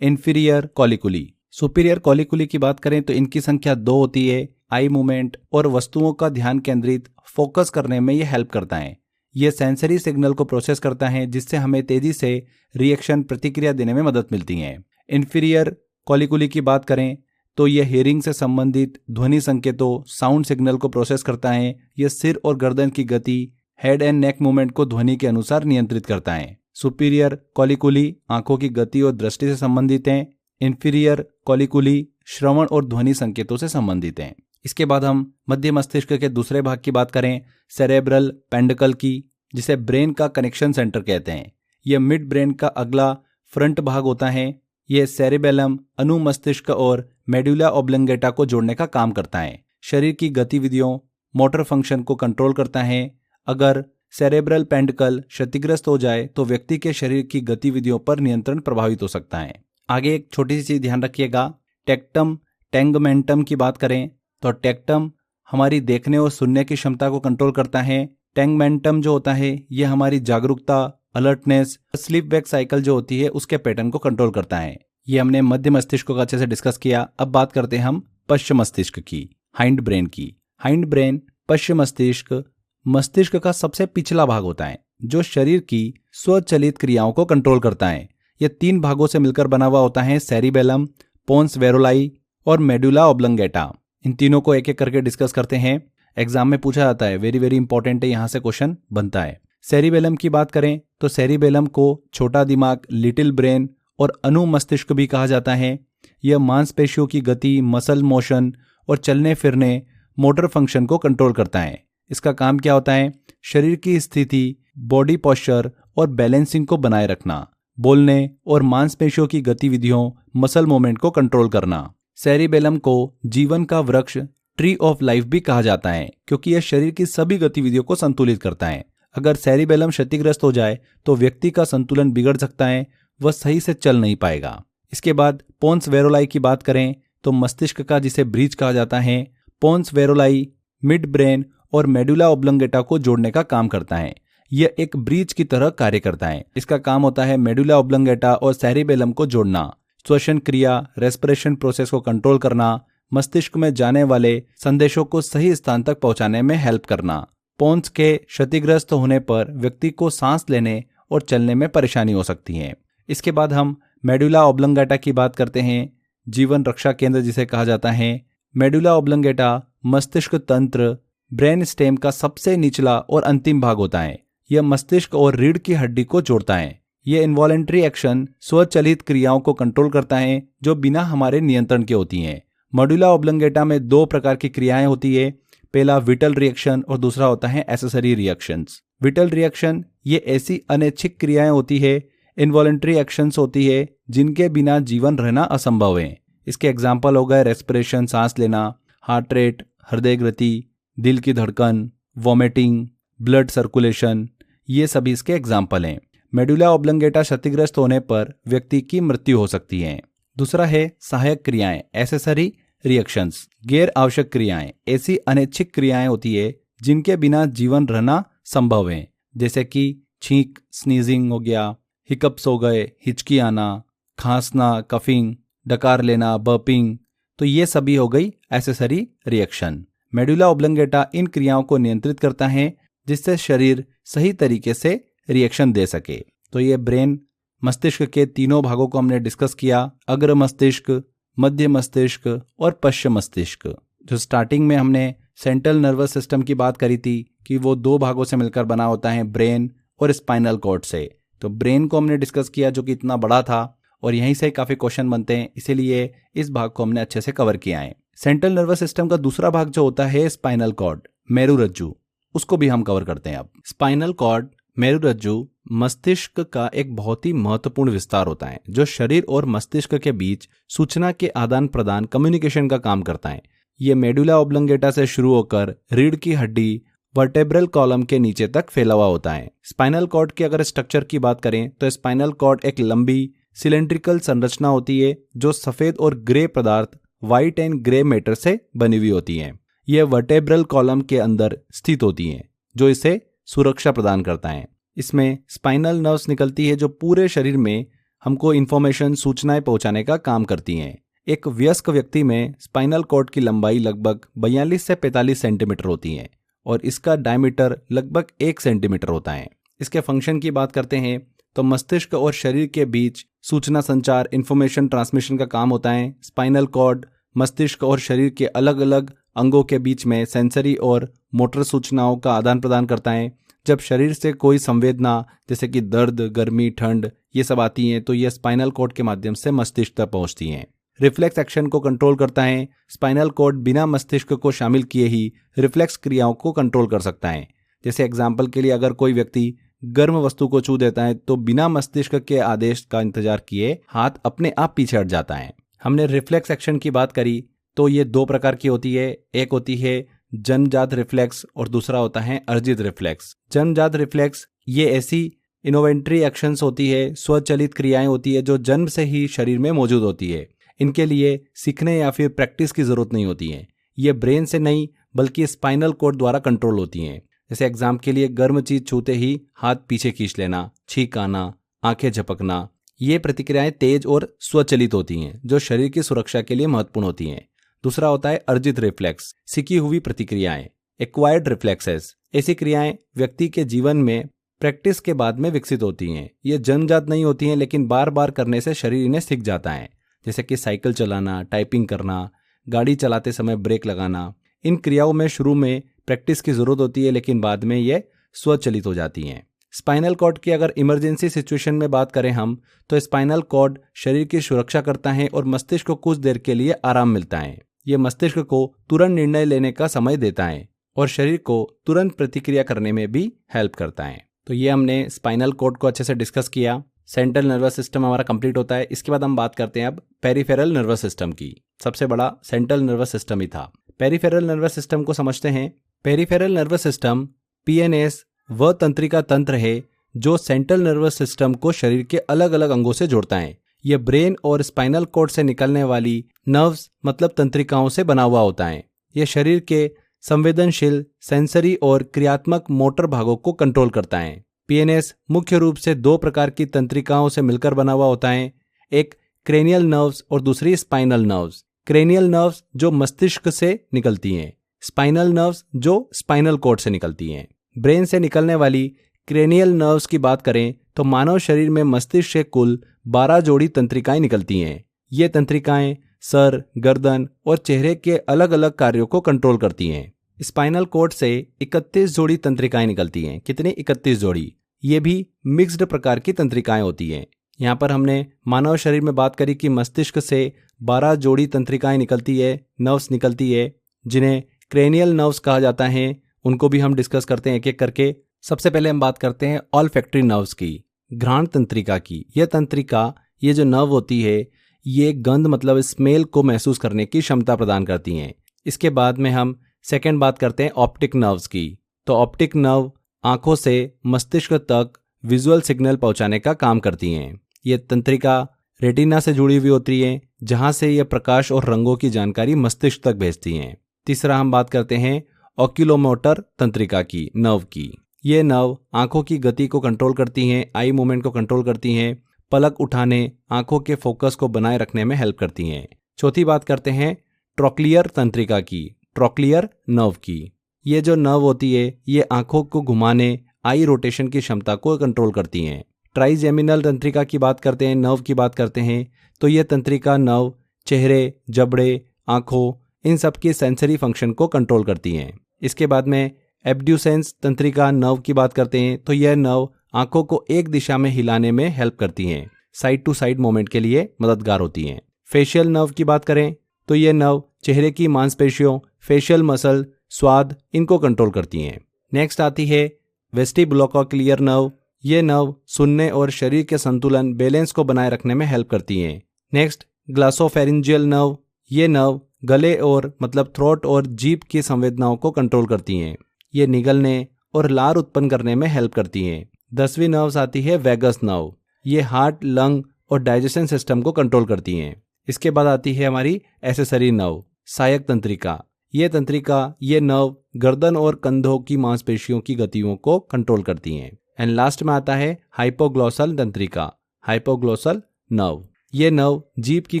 इंफीरियर कॉलिकुली। सुपीरियर कॉलिकुली की बात करें तो इनकी संख्या 2 होती है। आई मूवमेंट और वस्तुओं का ध्यान केंद्रित फोकस करने में यह हेल्प करता है। यह सेंसरी सिग्नल को प्रोसेस करता है, जिससे हमें तेजी से रिएक्शन प्रतिक्रिया देने में मदद मिलती है। इंफीरियर कॉलिकुली की बात करें तो यह हियरिंग से संबंधित ध्वनि संकेतों, साउंड सिग्नल को प्रोसेस करता है। यह सिर और गर्दन की गति, हेड एंड नेक मूवमेंट को ध्वनि के अनुसार नियंत्रित करता है। सुपीरियर कॉलिकुली आंखों की गति और दृष्टि से संबंधित है। इंफीरियर कॉलिकुली श्रवण और ध्वनि संकेतों से संबंधित हैं। इसके बाद हम मध्य मस्तिष्क के दूसरे भाग की बात करें, सेरेब्रल पेंडिकल की, जिसे ब्रेन का कनेक्शन सेंटर कहते हैं। यह मिड ब्रेन का अगला फ्रंट भाग होता है। यह सेरिबेलम, अनुमस्तिष्क और मेडुला ऑब्लंगेटा को जोड़ने का काम करता है। शरीर की गतिविधियों, मोटर फंक्शन को कंट्रोल करता है। अगर सेरेब्रल पेंडिकल क्षतिग्रस्त हो जाए तो व्यक्ति के शरीर की गतिविधियों पर नियंत्रण प्रभावित हो सकता है। आगे एक छोटी सी चीज ध्यान रखिएगा, टेक्टम टेंगमेंटम की बात करें तो टेक्टम हमारी देखने और सुनने की क्षमता को कंट्रोल करता है। टेंगमेंटम जो होता है यह हमारी जागरूकता, अलर्टनेस, स्लीप वेक साइकिल जो होती है उसके पैटर्न को कंट्रोल करता है। ये हमने मध्य मस्तिष्क को अच्छे से डिस्कस किया। अब बात करते हैं हम पश्चिम मस्तिष्क की, हाइंड ब्रेन की। हाइंड ब्रेन, पश्चिम मस्तिष्क, मस्तिष्क का सबसे पिछला भाग होता है जो शरीर की स्वचालित क्रियाओं को कंट्रोल करता है। यह 3 भागों से मिलकर बना हुआ होता है, सेरिबेलम, पोन्स वेरोलाई और मेडुला ऑब्लंगेटा। इन तीनों को एक एक करके डिस्कस करते हैं। एग्जाम में पूछा जाता है, वेरी वेरी इंपॉर्टेंट है, यहां से क्वेश्चन बनता है। सेरिबेलम की बात करें तो सेरिबेलम को छोटा दिमाग, लिटिल ब्रेन और अनुमस्तिष्क भी कहा जाता है। यह मांसपेशियों की गति, मसल मोशन और चलने फिरने, मोटर फंक्शन को कंट्रोल करता है। इसका काम क्या होता है? शरीर की स्थिति, बॉडी पोस्चर और बैलेंसिंग को बनाए रखना, बोलने और मांसपेशियों की गतिविधियों, मसल मूवमेंट को कंट्रोल करना। सेरिबेलम को जीवन का वृक्ष, ट्री ऑफ लाइफ भी कहा जाता है क्योंकि यह शरीर की सभी गतिविधियों को संतुलित करता है। अगर सेरिबेलम क्षतिग्रस्त हो जाए तो व्यक्ति का संतुलन बिगड़ सकता है, वह सही से चल नहीं पाएगा। इसके बाद पोन्स वेरोलाई की बात करें तो मस्तिष्क का, जिसे ब्रिज कहा जाता है, पोन्स वेरोलाई मिड ब्रेन और मेडुला ऑब्लंगेटा को जोड़ने का काम करता है। यह एक ब्रिज की तरह कार्य करता है। इसका काम होता है मेडुला ऑब्लंगेटा और सेरिबेलम को जोड़ना, श्वसन क्रिया, रेस्पिरेशन प्रोसेस को कंट्रोल करना, मस्तिष्क में जाने वाले संदेशों को सही स्थान तक पहुंचाने में हेल्प करना। पोन्स के क्षतिग्रस्त होने पर व्यक्ति को सांस लेने और चलने में परेशानी हो सकती है। इसके बाद हम मेडुला ऑब्लंगेटा की बात करते हैं, जीवन रक्षा केंद्र जिसे कहा जाता है। मेडुला ऑब्लंगेटा मस्तिष्क तंत्र, ब्रेन स्टेम का सबसे निचला और अंतिम भाग होता है। यह मस्तिष्क और रीढ़ की हड्डी को जोड़ता है। यह इनवॉलेंट्री एक्शन, स्वचालित क्रियाओं को कंट्रोल करता है जो बिना हमारे नियंत्रण के होती हैं। मेडुला ऑब्लंगेटा में 2 प्रकार की क्रियाएं होती है। पहला विटल रिएक्शन और दूसरा होता है एसेसरी रिएक्शंस। विटल रिएक्शन ये ऐसी अनैच्छिक क्रियाएं होती है, इनवॉलेंट्री एक्शंस होती है जिनके बिना जीवन रहना असंभव है। इसके एग्जाम्पल हो गए रेस्पिरेशन, सांस लेना, हार्ट रेट, हृदय गति, दिल की धड़कन, वॉमिटिंग, ब्लड सर्कुलेशन, ये सभी इसके एग्जाम्पल हैं। मेडुला ऑब्लंगेटा क्षतिग्रस्त होने पर व्यक्ति की मृत्यु हो सकती है। दूसरा है सहायक क्रियाएं, एसेसरी रिएक्शंस। गैर आवश्यक क्रियाएं ऐसी अनैच्छिक क्रियाएं होती है जिनके बिना जीवन रहना संभव है, जैसे कि छींक, स्नीजिंग हो गया, हिकअप्स हो गए, हिचकी आना, खांसना, कफिंग, डकार लेना, बर्पिंग, तो ये सभी हो गई एसेसरी रिएक्शन। मेडुला ऑब्लंगेटा इन क्रियाओं को नियंत्रित करता है जिससे शरीर सही तरीके से रिएक्शन दे सके। तो ये ब्रेन, मस्तिष्क के तीनों भागों को हमने डिस्कस किया, अग्र मस्तिष्क, मध्य मस्तिष्क और पश्चिम मस्तिष्क। जो स्टार्टिंग में हमने सेंट्रल नर्वस सिस्टम की बात करी थी कि वो 2 भागों से मिलकर बना होता है, ब्रेन और स्पाइनल कॉर्ड से। तो ब्रेन को हमने डिस्कस किया जो कि इतना बड़ा था और यहीं से काफ़ी क्वेश्चन बनते हैं, इसीलिए इस भाग को हमने अच्छे से कवर किया है। सेंट्रल नर्वस सिस्टम का दूसरा भाग जो होता है स्पाइनल कॉर्ड, मेरुरज्जु, उसको भी हम कवर करते हैं अब। स्पाइनल कॉर्ड, मेरुरज्जु मस्तिष्क का एक बहुत ही महत्वपूर्ण विस्तार होता है जो शरीर और मस्तिष्क के बीच सूचना के आदान प्रदान, कम्युनिकेशन का काम करता है। ये मेडुला ऑब्लंगेटा से शुरू होकर रीढ़ की हड्डी, वर्टेब्रल कॉलम के नीचे तक फैला हुआ होता है। स्पाइनल कॉर्ड के अगर स्ट्रक्चर की बात करें तो स्पाइनल कॉर्ड एक लंबी सिलेंड्रिकल संरचना होती है जो सफेद और ग्रे पदार्थ, व्हाइट एंड ग्रे मैटर से बनी हुई होती है। यह वर्टेब्रल कॉलम के अंदर स्थित होती है जो इसे सुरक्षा प्रदान करता है। इसमें स्पाइनल नर्व्स निकलती है जो पूरे शरीर में हमको इंफॉर्मेशन, सूचनाएं पहुंचाने का काम करती हैं। एक वयस्क व्यक्ति में स्पाइनल कॉर्ड की लंबाई लगभग 42 से 45 सेंटीमीटर होती है और इसका डायमीटर लगभग 1 सेंटीमीटर होता है। इसके फंक्शन की बात करते हैं तो मस्तिष्क और शरीर के बीच सूचना संचार, इंफॉर्मेशन ट्रांसमिशन का काम होता है। स्पाइनल कॉर्ड मस्तिष्क और शरीर के अलग अलग अंगों के बीच में सेंसरी और मोटर सूचनाओं का आदान प्रदान करता है, जब शरीर से कोई संवेदना जैसे कि दर्द, गर्मी, ठंड ये सब आती हैं तो ये स्पाइनल कॉर्ड के माध्यम से मस्तिष्क तक पहुंचती हैं। रिफ्लेक्स एक्शन को कंट्रोल करता है। स्पाइनल कॉर्ड बिना मस्तिष्क को शामिल किए ही रिफ्लेक्स क्रियाओं को कंट्रोल कर सकता है। जैसे एग्जाम्पल के लिए अगर कोई व्यक्ति गर्म वस्तु को छू देता है तो बिना मस्तिष्क के आदेश का इंतजार किए हाथ अपने आप पीछे हट जाता है। हमने रिफ्लेक्स एक्शन की बात करी तो ये दो प्रकार की होती है। एक होती है जन्मजात रिफ्लेक्स और दूसरा होता है अर्जित रिफ्लेक्स। जन्मजात रिफ्लेक्स ये ऐसी इनोवेंटरी एक्शंस होती है, स्वचालित क्रियाएं होती है जो जन्म से ही शरीर में मौजूद होती है। इनके लिए सीखने या फिर प्रैक्टिस की जरूरत नहीं होती है। ये ब्रेन से नहीं बल्कि स्पाइनल कॉर्ड द्वारा कंट्रोल होती हैं। जैसे एग्जाम के लिए गर्म चीज छूते ही हाथ पीछे खींच लेना, छींक आना, आंखें झपकना, ये प्रतिक्रियाएं तेज और स्वचालित होती हैं जो शरीर की सुरक्षा के लिए महत्वपूर्ण होती हैं। दूसरा होता है अर्जित रिफ्लेक्स, सीखी हुई प्रतिक्रियाएं, एक्वायर्ड रिफ्लेक्सेस। ऐसी क्रियाएं व्यक्ति के जीवन में प्रैक्टिस के बाद में विकसित होती हैं। ये जन्मजात नहीं होती हैं लेकिन बार बार करने से शरीर इन्हें सीख जाता है। जैसे कि साइकिल चलाना, टाइपिंग करना, गाड़ी चलाते समय ब्रेक लगाना। इन क्रियाओं में शुरू में प्रैक्टिस की जरूरत होती है लेकिन बाद में ये स्वचालित हो जाती हैं। स्पाइनल कॉर्ड की अगर इमरजेंसी सिचुएशन में बात करें हम तो स्पाइनल कॉर्ड शरीर की सुरक्षा करता है और मस्तिष्क को कुछ देर के लिए आराम मिलता है। ये मस्तिष्क को तुरंत निर्णय लेने का समय देता है और शरीर को तुरंत प्रतिक्रिया करने में भी हेल्प करता है। तो ये हमने स्पाइनल कॉर्ड को अच्छे से डिस्कस किया। सेंट्रल नर्वस सिस्टम हमारा कंप्लीट होता है। इसके बाद हम बात करते हैं अब पेरिफेरल नर्वस सिस्टम की। सबसे बड़ा सेंट्रल नर्वस सिस्टम ही था। पेरिफेरल नर्वस सिस्टम को समझते हैं। पेरिफेरल नर्वस सिस्टम पीएनएस वह तंत्रिका तंत्र है जो सेंट्रल नर्वस सिस्टम को शरीर के अलग अलग अंगों से जोड़ता है। यह ब्रेन और स्पाइनल कॉर्ड से निकलने वाली नर्व्स मतलब तंत्रिकाओं से बना हुआ होता है। यह शरीर के संवेदनशील, सेंसरी और क्रियात्मक मोटर भागों को कंट्रोल करता है। पीएनएस मुख्य रूप से दो प्रकार की तंत्रिकाओं से मिलकर बना हुआ होता है, एक क्रेनियल नर्व्स और दूसरी स्पाइनल नर्व्स। क्रेनियल नर्व्स जो मस्तिष्क से निकलती हैं, स्पाइनल नर्व्स जो स्पाइनल कॉर्ड से निकलती हैं। ब्रेन से निकलने वाली क्रेनियल नर्व्स की बात करें तो मानव शरीर में मस्तिष्क से कुल 12 जोड़ी तंत्रिकाएं निकलती हैं। ये तंत्रिकाएं सर, गर्दन और चेहरे के अलग अलग कार्यों को कंट्रोल करती हैं। स्पाइनल कॉर्ड से 31 जोड़ी तंत्रिकाएं निकलती हैं। कितनी? 31 जोड़ी। ये भी मिक्स्ड प्रकार की तंत्रिकाएं होती हैं। यहाँ पर हमने मानव शरीर में बात करी कि मस्तिष्क से 12 जोड़ी तंत्रिकाएं निकलती है, नर्व्स निकलती है, जिन्हें क्रेनियल नर्व्स कहा जाता है। उनको भी हम डिस्कस करते हैं एक एक करके। सबसे पहले हम बात करते हैं ऑल्फैक्टरी नर्व्स की, घ्राण तंत्रिका की। यह तंत्रिका, ये जो नर्व होती है, ये गंध मतलब स्मेल को महसूस करने की क्षमता प्रदान करती हैं। इसके बाद में हम सेकंड बात करते हैं ऑप्टिक नर्व्स की। तो ऑप्टिक नर्व आंखों से मस्तिष्क तक विजुअल सिग्नल पहुंचाने का काम करती हैं। ये तंत्रिका रेटिना से जुड़ी हुई होती है, जहां से ये प्रकाश और रंगों की जानकारी मस्तिष्क तक भेजती हैं। तीसरा हम बात करते हैं ऑक्यूलोमोटर तंत्रिका की, नर्व की। ये नर्व आंखों की गति को कंट्रोल करती हैं, आई मूवमेंट को कंट्रोल करती हैं, पलक उठाने, आंखों के फोकस को बनाए रखने में हेल्प करती हैं। चौथी बात करते हैं ट्रोक्लियर तंत्रिका की, ट्रोक्लियर नर्व की। ये जो नर्व होती है, ये आंखों को घुमाने, आई रोटेशन की क्षमता को कंट्रोल करती हैं। ट्राइजेमिनल तंत्रिका की बात करते हैं, नर्व की बात करते हैं, तो ये तंत्रिका नर्व चेहरे, जबड़े, आंखों, इन सब की सेंसरी फंक्शन को कंट्रोल करती हैं। इसके बाद में एब्ड्यूसेंस तंत्रिका नर्व की बात करते हैं, तो यह नर्व आंखों को एक दिशा में हिलाने में हेल्प करती हैं, साइड टू साइड मूवमेंट के लिए मददगार होती हैं। फेशियल नर्व की बात करें तो यह नर्व चेहरे की मांसपेशियों, फेशियल मसल, स्वाद, इनको कंट्रोल करती हैं। नेक्स्ट आती है वेस्टिबुलोकॉक्लियर नर्व। ये नर्व सुनने और शरीर के संतुलन, बैलेंस को बनाए रखने में हेल्प करती हैं। Next ग्लासोफेरिंजियल nerve. ये नर्व गले और मतलब थ्रोट और जीभ की संवेदनाओं को कंट्रोल करती हैं। ये निगलने और लार उत्पन्न करने में हेल्प करती हैं। 10वीं नर्व्स आती है वैगस नर्व। ये हार्ट, लंग और डाइजेशन सिस्टम को कंट्रोल करती हैं। इसके बाद आती है हमारी एक्सेसरी नर्व, सहायक तंत्रिका। ये नर्व गर्दन और कंधों की मांसपेशियों की गतियों को कंट्रोल करती हैं। एंड लास्ट में आता है हाइपोग्लॉसल तंत्रिका, हाइपोग्लॉसल नर्व। ये नर्व जीभ की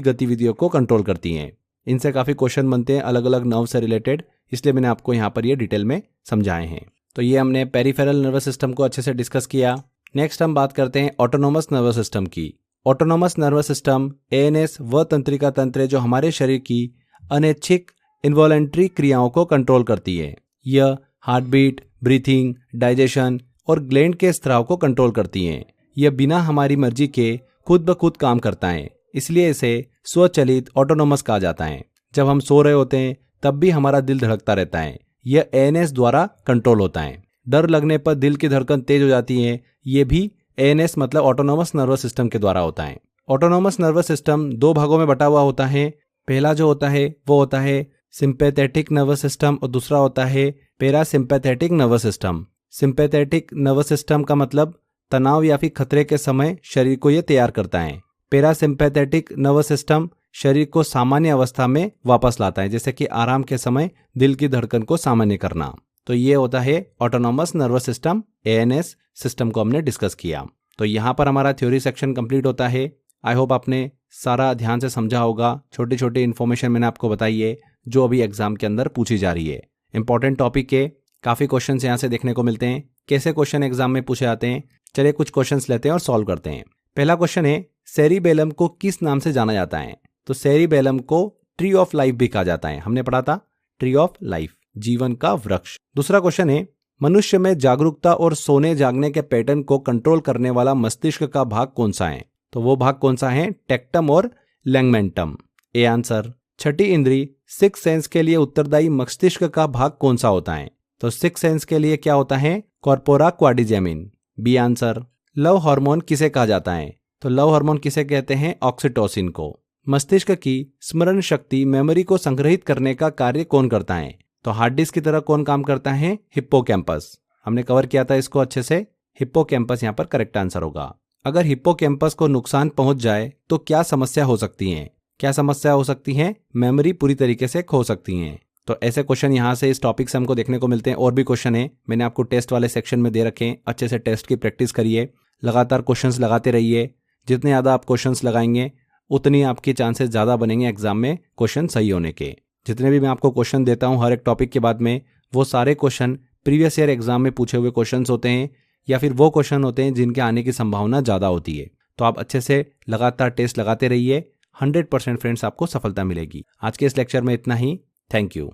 गतिविधियों को कंट्रोल करती हैं। इनसे काफ़ी क्वेश्चन बनते हैं अलग अलग नर्व से रिलेटेड, इसलिए मैंने आपको यहाँ पर ये डिटेल में समझाए हैं। तो ये हमने पेरिफेरल नर्वस सिस्टम को अच्छे से डिस्कस किया। नेक्स्ट हम बात करते हैं ऑटोनोमस नर्वस सिस्टम की। ऑटोनोमस नर्वस सिस्टम एएनएस वह तंत्रिका तंत्र है जो हमारे शरीर की अनैच्छिक इन्वॉलंटरी क्रियाओं को कंट्रोल करती है। यह हार्ट बीट, ब्रीथिंग, डाइजेशन और ग्लैंड के स्राव को कंट्रोल करती हैं। यह बिना हमारी मर्जी के खुद ब खुद काम करता है, इसलिए इसे स्वचालित ऑटोनोमस कहा जाता है। जब हम सो रहे होते हैं तब भी हमारा दिल धड़कता रहता है, यह ANS द्वारा कंट्रोल होता है। डर लगने पर दिल की धड़कन तेज हो जाती है, ये भी ANS मतलब ऑटोनोमस नर्वस सिस्टम के द्वारा होता है। ऑटोनोमस नर्वस सिस्टम 2 भागों में बटा हुआ होता है। पहला जो होता है वो होता है सिंपैथेटिक नर्वस सिस्टम और दूसरा होता है parasympathetic nervous system. Sympathetic nervous system का मतलब तनाव या फिर खतरे के समय शरीर को यह तैयार करता है। पैरासिम्पैथेटिक नर्वस सिस्टम शरीर को सामान्य अवस्था में वापस लाता है, जैसे कि आराम के समय दिल की धड़कन को सामान्य करना। तो ये होता है autonomous nervous system, ANS system को हमने डिस्कस किया। तो यहाँ पर हमारा थ्योरी सेक्शन कंप्लीट होता है। आई होप आपने सारा ध्यान से समझा होगा। छोटी छोटी इन्फॉर्मेशन मैंने आपको बताई है जो अभी एग्जाम के अंदर पूछी जा रही है। इंपॉर्टेंट टॉपिक के काफ़ी क्वेश्चन यहाँ से देखने को मिलते हैं। कैसे क्वेश्चन एग्जाम में पूछे जाते हैं, चलिए कुछ क्वेश्चंस लेते हैं और सॉल्व करते हैं। पहला क्वेश्चन है, सेरिबेलम को किस नाम से जाना जाता है? तो सेरिबेलम को ट्री ऑफ लाइफ भी कहा जाता है। हमने पढ़ा था ट्री ऑफ लाइफ, जीवन का वृक्ष। दूसरा क्वेश्चन है, मनुष्य में जागरूकता और सोने जागने के पैटर्न को कंट्रोल करने वाला मस्तिष्क का भाग कौन सा है? तो वो भाग कौन सा है? टेक्टम और लैंगमेंटम। A answer. छठी इंद्री सिक्स सेंस के लिए उत्तरदायी मस्तिष्क का भाग कौन सा होता है? तो सिक्स सेंस के लिए क्या होता है? Corpora quadrigemina. B answer. Love hormone किसे कहा जाता है? तो लव हार्मोन किसे कहते हैं? ऑक्सीटोसिन को। मस्तिष्क की स्मरण शक्ति, मेमोरी को संग्रहित करने का कार्य कौन करता है? तो हार्ड डिस्क की तरह कौन काम करता है? हिप्पोकैम्पस। हमने कवर किया था इसको अच्छे से। हिप्पोकैम्पस यहाँ पर करेक्ट आंसर होगा। अगर हिप्पोकैम्पस को नुकसान पहुंच जाए तो क्या समस्या हो सकती है? क्या समस्या हो सकती है? मेमोरी पूरी तरीके से खो सकती है। तो ऐसे क्वेश्चन यहाँ से इस टॉपिक से हमको देखने को मिलते हैं। और भी क्वेश्चन है, मैंने आपको टेस्ट वाले सेक्शन में दे रखे हैं। अच्छे से टेस्ट की प्रैक्टिस करिए, लगातार क्वेश्चंस लगाते रहिए। जितने ज़्यादा आप क्वेश्चंस लगाएंगे उतनी आपके चांसेस ज़्यादा बनेंगे एग्जाम में क्वेश्चन सही होने के। जितने भी मैं आपको क्वेश्चन देता हूँ हर एक टॉपिक के बाद में, वो सारे क्वेश्चन प्रीवियस ईयर एग्जाम में पूछे हुए क्वेश्चन होते हैं या फिर वो क्वेश्चन होते हैं जिनके आने की संभावना ज़्यादा होती है। तो आप अच्छे से लगातार टेस्ट लगाते रहिए। 100% फ्रेंड्स आपको सफलता मिलेगी। आज के इस लेक्चर में इतना ही। Thank you.